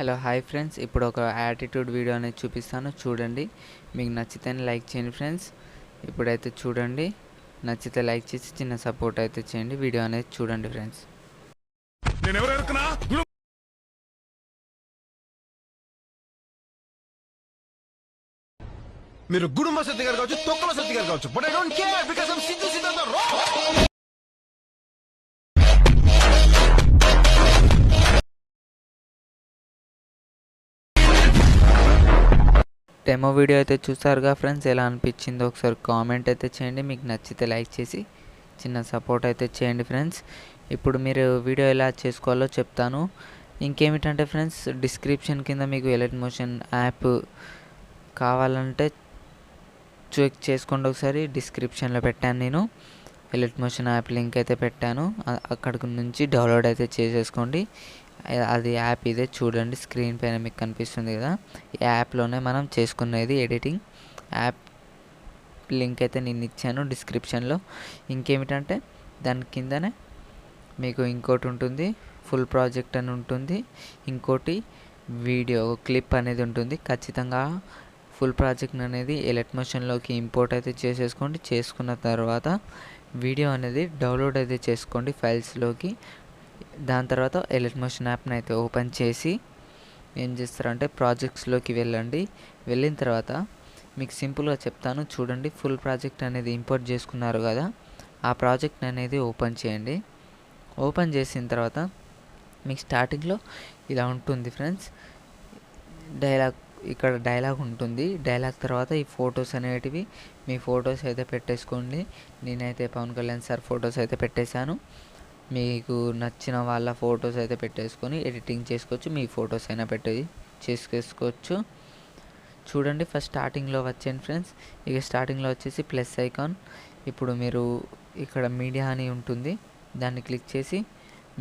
Hello hi friends, ఇప్పుడు ఒక attitude video అనేది చూపిస్తాను చూడండి. మీకు నచ్చితేనే లైక్ చేయండి ఫ్రెండ్స్. ఇప్పుడైతే చూడండి, నచ్చితే లైక్ చేసి చిన్న సపోర్ట్ అయితే చేయండి. వీడియో అనేది చూడండి ఫ్రెండ్స్. మీరు గుడుంబ సత్తి గారు కావచ్చు, తొక్కల సత్తి గారు కావచ్చు, but I don't care because I'm Siddhu Siddhartha Rao. Demo video అయితే చూసారుగా ఫ్రెండ్స్, ఎలా అనిపించిందో ఒకసారి కామెంట్ అయితే చేయండి. మీకు నచ్చితే లైక్ చేసి చిన్న సపోర్ట్ అయితే చేయండి ఫ్రెండ్స్. ఇప్పుడు మీరు వీడియో ఎలా చేసుకోవాలో చెప్తాను. ఇంకేమిటంటే ఫ్రెండ్స్, డిస్క్రిప్షన్ కింద మీకు ఎలైట్ మోషన్ యాప్ కావాలంటే చెక్ చేసుకోండి ఒకసారి. డిస్క్రిప్షన్లో పెట్టాను నేను ఎలైట్ మోషన్ యాప్ లింక్ అయితే పెట్టాను. అక్కడికి నుంచి డౌన్లోడ్ అయితే చేసేసుకోండి. అది యాప్ ఇదే చూడండి, స్క్రీన్ పైన మీకు కనిపిస్తుంది కదా. ఈ యాప్లోనే మనం చేసుకునేది ఎడిటింగ్. యాప్ లింక్ అయితే నేను ఇచ్చాను డిస్క్రిప్షన్లో. ఇంకేమిటంటే దాని కిందనే మీకు ఇంకోటి ఉంటుంది, ఫుల్ ప్రాజెక్ట్ అని ఉంటుంది, ఇంకోటి వీడియో క్లిప్ అనేది ఉంటుంది. ఖచ్చితంగా ఫుల్ ప్రాజెక్ట్ అనేది ఎలైట్ మోషన్లోకి ఇంపోర్ట్ అయితే చేసేసుకోండి. చేసుకున్న తర్వాత వీడియో అనేది డౌన్లోడ్ అయితే చేసుకోండి ఫైల్స్లోకి. దాని తర్వాత ఎలైట్ మోషన్ యాప్ని అయితే ఓపెన్ చేసి ఏం చేస్తారంటే ప్రాజెక్ట్స్లోకి వెళ్ళండి. వెళ్ళిన తర్వాత మీకు సింపుల్గా చెప్తాను చూడండి. ఫుల్ ప్రాజెక్ట్ అనేది ఇంపోర్ట్ చేసుకున్నారు కదా, ఆ ప్రాజెక్ట్ అనేది ఓపెన్ చేయండి. ఓపెన్ చేసిన తర్వాత మీకు స్టార్టింగ్లో ఇలా ఉంటుంది ఫ్రెండ్స్, ఇక్కడ డైలాగ్ ఉంటుంది. డైలాగ్ తర్వాత ఈ ఫొటోస్ అనేటివి మీ ఫొటోస్ అయితే పెట్టేసుకోండి. నేనైతే పవన్ కళ్యాణ్ సార్ ఫొటోస్ అయితే పెట్టేశాను. మీకు నచ్చిన వాళ్ళ ఫొటోస్ అయితే పెట్టేసుకొని ఎడిటింగ్ చేసుకోవచ్చు. మీ ఫొటోస్ అయినా చేసుకోవచ్చు. చూడండి, ఫస్ట్ స్టార్టింగ్లో వచ్చేయండి ఫ్రెండ్స్. ఇక స్టార్టింగ్లో వచ్చేసి ప్లస్ ఐకాన్. ఇప్పుడు మీరు ఇక్కడ మీడియా అని ఉంటుంది, దాన్ని క్లిక్ చేసి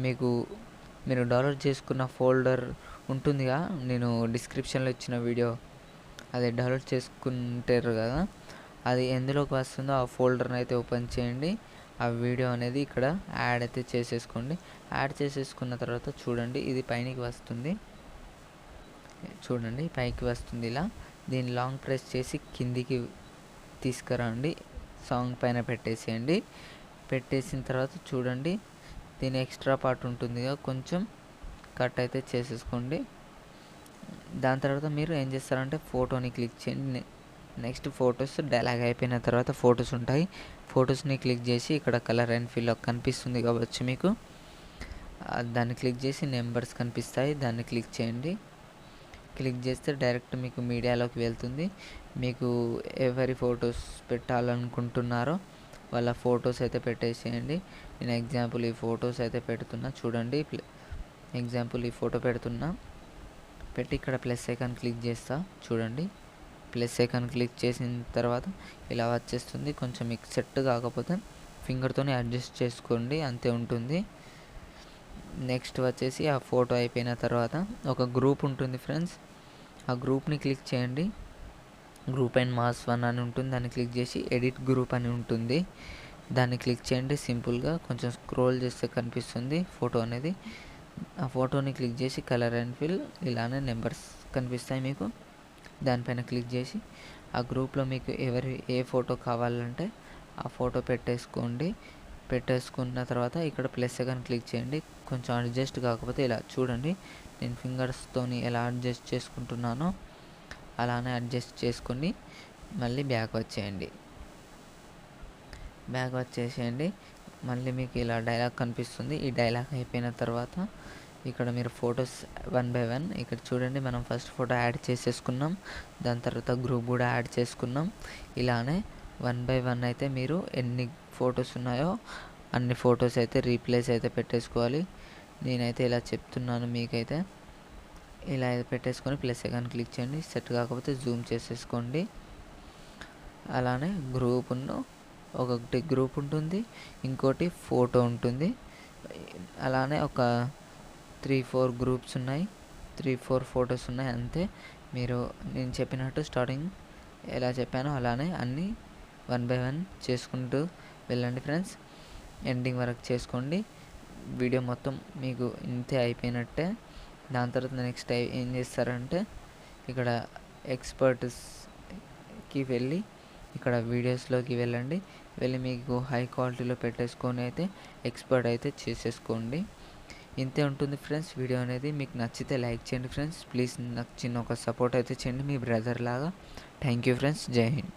మీరు డౌన్లోడ్ చేసుకున్న ఫోల్డర్ ఉంటుందిగా, నేను డిస్క్రిప్షన్లో ఇచ్చిన వీడియో అది డౌన్లోడ్ చేసుకుంటారు కదా, అది ఎందులోకి వస్తుందో ఆ ఫోల్డర్ని అయితే ఓపెన్ చేయండి. ఆ వీడియో అనేది ఇక్కడ యాడ్ అయితే చేసేసుకోండి. యాడ్ చేసేసుకున్న తర్వాత చూడండి, ఇది పైకి వస్తుంది. చూడండి, పైకి వస్తుంది ఇలా. దీన్ని లాంగ్ ప్రెస్ చేసి కిందికి తీసుకురండి, సాంగ్ పైన పెట్టేసేయండి. పెట్టేసిన తర్వాత చూడండి, దీని ఎక్స్ట్రా పార్ట్ ఉంటుందిగా, కొంచెం కట్ అయితే చేసేసుకోండి. దాని తర్వాత మీరు ఏం చేస్తారంటే ఫోటోని క్లిక్ చేయండి. నెక్స్ట్ ఫొటోస్ డైలాగ్ అయిపోయిన తర్వాత ఫొటోస్ ఉంటాయి. ఫొటోస్ని క్లిక్ చేసి ఇక్కడ కలర్ అండ్ ఫిల్ కనిపిస్తుంది కావచ్చు మీకు, దాన్ని క్లిక్ చేసి నెంబర్స్ కనిపిస్తాయి, దాన్ని క్లిక్ చేయండి. క్లిక్ చేస్తే డైరెక్ట్ మీకు మీడియాలోకి వెళ్తుంది. మీకు ఎవరి ఫొటోస్ పెట్టాలనుకుంటున్నారో వాళ్ళ ఫొటోస్ అయితే పెట్టేసేయండి. నేను ఎగ్జాంపుల్ ఈ ఫొటోస్ అయితే పెడుతున్నా చూడండి. ఎగ్జాంపుల్ ఈ ఫోటో పెడుతున్నా, పెట్టి ఇక్కడ ప్లస్ ఐకాన్ క్లిక్ చేస్తా చూడండి. ప్లస్ ఐకాన్ క్లిక్ చేసిన తర్వాత ఇలా వచ్చేస్తుంది. కొంచెం మీకు సెట్ కాకపోతే ఫింగర్తోనే అడ్జస్ట్ చేసుకోండి, అంతే ఉంటుంది. నెక్స్ట్ వచ్చేసి ఆ ఫోటో అయిపోయిన తర్వాత ఒక గ్రూప్ ఉంటుంది ఫ్రెండ్స్, ఆ గ్రూప్ని క్లిక్ చేయండి. గ్రూప్ అండ్ మాస్ 1 అని ఉంటుంది, దాన్ని క్లిక్ చేసి ఎడిట్ గ్రూప్ అని ఉంటుంది, దాన్ని క్లిక్ చేయండి. సింపుల్గా కొంచెం స్క్రోల్ చేస్తే కనిపిస్తుంది ఫోటో అనేది. ఆ ఫోటోని క్లిక్ చేసి కలర్ అండ్ ఫిల్ ఇలానే నెంబర్స్ కనిపిస్తాయి మీకు, దానిపైన క్లిక్ చేసి ఆ గ్రూప్లో మీకు ఏ ఫోటో కావాలంటే ఆ ఫోటో పెట్టేసుకోండి. పెట్టేసుకున్న తర్వాత ఇక్కడ ప్లస్ ఐకాన్ క్లిక్ చేయండి. కొంచెం అడ్జస్ట్ కాకపోతే ఇలా చూడండి, నేను ఫింగర్స్తోని ఎలా అడ్జస్ట్ చేసుకుంటున్నానో అలానే అడ్జస్ట్ చేసుకొని మళ్ళీ బ్యాక్ వచ్చేసేయండి. మళ్ళీ మీకు ఇలా డైలాగ్ కనిపిస్తుంది. ఈ డైలాగ్ అయిపోయిన తర్వాత ఇక్కడ మీరు ఫొటోస్ 1 బై 1 ఇక్కడ చూడండి. మనం ఫస్ట్ ఫోటో యాడ్ చేసేసుకున్నాం, దాని తర్వాత గ్రూప్ కూడా యాడ్ చేసుకున్నాం. ఇలానే 1 బై 1 అయితే మీరు ఎన్ని ఫొటోస్ ఉన్నాయో అన్ని ఫొటోస్ అయితే రీప్లేస్ అయితే పెట్టేసుకోవాలి. నేనైతే ఇలా చెప్తున్నాను మీకైతే. ఇలా పెట్టేసుకొని ప్లస్ ఐకాన్ క్లిక్ చేయండి. సెట్ కాకపోతే జూమ్ చేసేసుకోండి. అలానే ఒకటి గ్రూప్ ఉంటుంది, ఇంకోటి ఫోటో ఉంటుంది. అలానే ఒక 3-4 గ్రూప్స్ ఉన్నాయి, 3-4 ఫొటోస్ ఉన్నాయి, అంతే. నేను చెప్పినట్టు స్టార్టింగ్ ఎలా చెప్పానో అలానే అన్నీ 1 బై 1 చేసుకుంటూ వెళ్ళండి ఫ్రెండ్స్. ఎండింగ్ వరకు చేసుకోండి. వీడియో మొత్తం మీకు ఇంతే అయిపోయినట్టే. దాని తర్వాత నెక్స్ట్ ఏం చేస్తారంటే ఇక్కడ ఎక్స్పర్ట్స్కి వెళ్ళి ఇక్కడ వీడియోస్లోకి వెళ్ళండి. వెళ్ళి మీకు హై క్వాలిటీలో పెట్టేసుకొని అయితే ఎక్స్పర్ట్ అయితే చేసేసుకోండి. ఇంతే ఉంటుంది ఫ్రెండ్స్. వీడియో అనేది మీకు నచ్చితే లైక్ చేయండి ఫ్రెండ్స్. ప్లీజ్ నాకు చిన్న ఒక సపోర్ట్ అయితే చేయండి మీ బ్రదర్ లాగా. Thank you friends. జై హింద్.